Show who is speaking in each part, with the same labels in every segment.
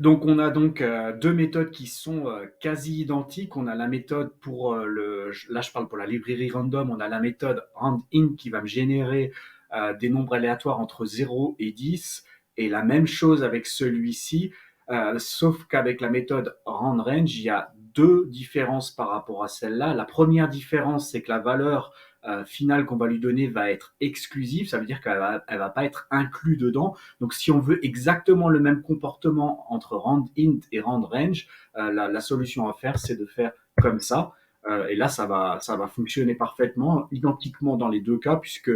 Speaker 1: Donc, on a donc deux méthodes qui sont quasi identiques. On a la méthode pour là je parle pour la librairie random, on a la méthode randint qui va me générer des nombres aléatoires entre 0 et 10. Et la même chose avec celui-ci, sauf qu'avec la méthode randrange, il y a deux différences par rapport à celle-là. La première différence, c'est que la valeur finale qu'on va lui donner va être exclusive, ça veut dire qu'elle va pas être inclue dedans. Donc, si on veut exactement le même comportement entre randint et randrange, la solution à faire, c'est de faire comme ça. Et là, ça va fonctionner parfaitement, identiquement dans les deux cas, puisque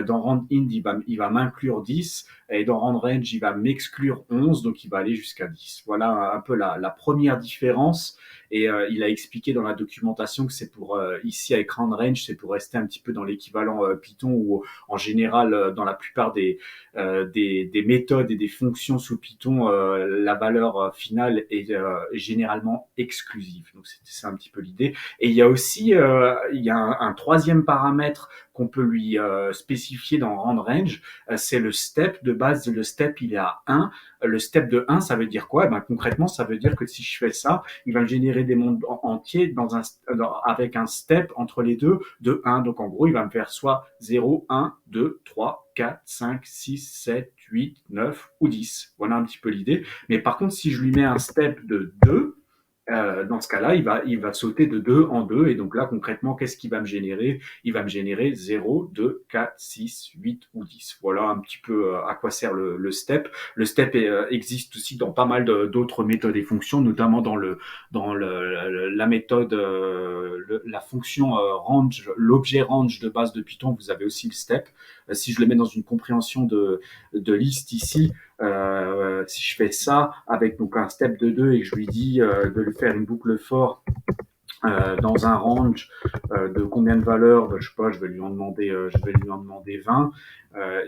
Speaker 1: dans randint, il va m'inclure 10, et dans randrange, il va m'exclure 11, donc il va aller jusqu'à 10. Voilà un peu la première différence. Et il a expliqué dans la documentation que c'est pour, ici avec randrange, c'est pour rester un petit peu dans l'équivalent Python, où en général, dans la plupart des méthodes et des fonctions sous Python, la valeur finale est généralement exclusive. Donc c'est un petit peu l'idée. Et il y a aussi il y a un troisième paramètre qu'on peut lui spécifier dans randrange, c'est le step. De base, le step, il est à 1. Le step de 1, ça veut dire quoi? Ben, concrètement, ça veut dire que si je fais ça, il va me générer des mondes entiers avec un step entre les deux de 1. Donc en gros, il va me faire soit 0, 1, 2, 3, 4, 5, 6, 7, 8, 9 ou 10. Voilà un petit peu l'idée. Mais par contre, si je lui mets un step de 2, dans ce cas-là, il va sauter de 2 en 2. Et donc là, concrètement, qu'est-ce qu'il va me générer? Il va me générer 0, 2, 4, 6, 8 ou 10. Voilà un petit peu à quoi sert le step. Le step existe aussi dans pas mal d'autres méthodes et fonctions, notamment dans la méthode, la fonction range, l'objet range de base de Python, vous avez aussi le step. Si je le mets dans une compréhension de liste ici, si je fais ça avec donc un step de 2 et que je lui dis de lui faire une boucle for dans un range de combien de valeurs, ben, je sais pas, je vais lui en demander 20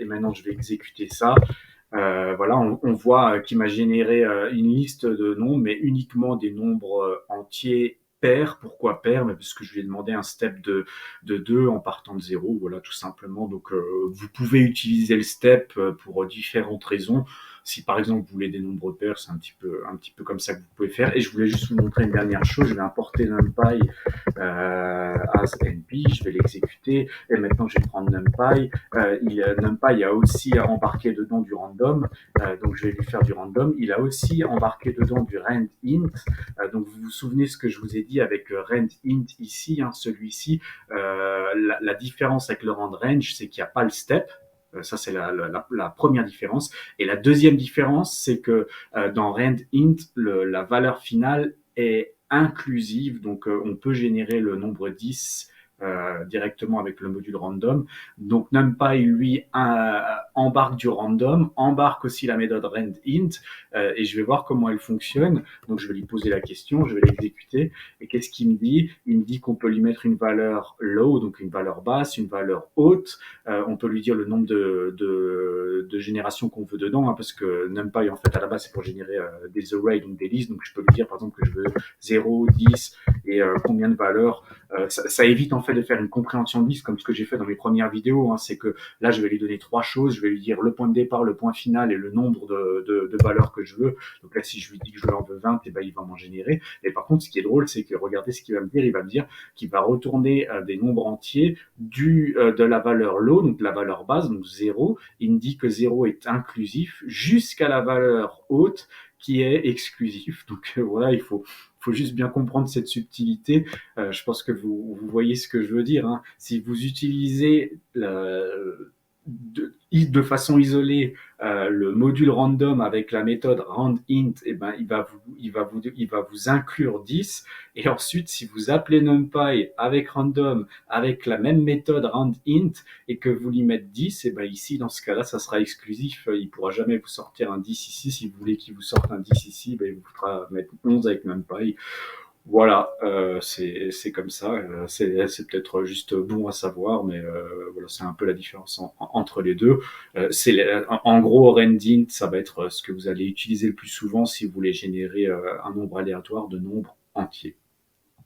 Speaker 1: et maintenant je vais exécuter ça. Voilà, on voit qu'il m'a généré une liste de nombres, mais uniquement des nombres entiers pairs. Pourquoi pairs? Mais parce que je lui ai demandé un step de 2 en partant de 0, voilà, tout simplement. Donc, vous pouvez utiliser le step pour différentes raisons. Si par exemple vous voulez des nombres pairs, c'est un petit peu comme ça que vous pouvez faire. Et je voulais juste vous montrer une dernière chose. Je vais importer NumPy as NP, je vais l'exécuter. Et maintenant, je vais prendre NumPy. NumPy a aussi embarqué dedans du random, donc je vais lui faire du random. Il a aussi embarqué dedans du randint. Donc vous vous souvenez ce que je vous ai dit avec randint ici, hein, celui-ci. La différence avec le randrange, c'est qu'il n'y a pas le step. Ça, c'est la première différence. Et la deuxième différence, c'est que dans randint, la valeur finale est inclusive. Donc, on peut générer le nombre 10 directement avec le module random. Donc NumPy, lui, embarque du random, embarque aussi la méthode randint, et je vais voir comment elle fonctionne. Donc je vais lui poser la question, je vais l'exécuter, et qu'est-ce qu'il me dit? Il me dit qu'on peut lui mettre une valeur low, donc une valeur basse, une valeur haute. On peut lui dire le nombre de générations qu'on veut dedans, hein, parce que NumPy, en fait, à la base, c'est pour générer des arrays, donc des listes. Donc je peux lui dire, par exemple, que je veux 0, 10 et combien de valeurs. Ça évite en fait de faire une compréhension de liste comme ce que j'ai fait dans mes premières vidéos. Hein, c'est que là, je vais lui donner trois choses. Je vais lui dire le point de départ, le point final et le nombre de valeurs que je veux. Donc là, si je lui dis que je lui en veux 20, et ben, il va m'en générer. Et par contre, ce qui est drôle, c'est que regardez ce qu'il va me dire. Il va me dire qu'il va retourner des nombres entiers de la valeur low, donc la valeur base, donc 0. Il me dit que 0 est inclusif jusqu'à la valeur haute qui est exclusif. Donc voilà, faut juste bien comprendre cette subtilité. Je pense que vous voyez ce que je veux dire. Hein. Si vous utilisez de façon isolée le module random avec la méthode randint, eh ben, il va vous inclure 10. Et ensuite, si vous appelez NumPy avec random, avec la même méthode randint, et que vous lui mettez 10, et ben ici, dans ce cas-là, ça sera exclusif. Il ne pourra jamais vous sortir un 10 ici. Si vous voulez qu'il vous sorte un 10 ici, ben, il vous fera mettre 11 avec NumPy. Voilà, c'est comme ça. C'est peut-être juste bon à savoir, mais voilà, c'est un peu la différence entre les deux. En gros, randint, ça va être ce que vous allez utiliser le plus souvent si vous voulez générer un nombre aléatoire de nombres entiers.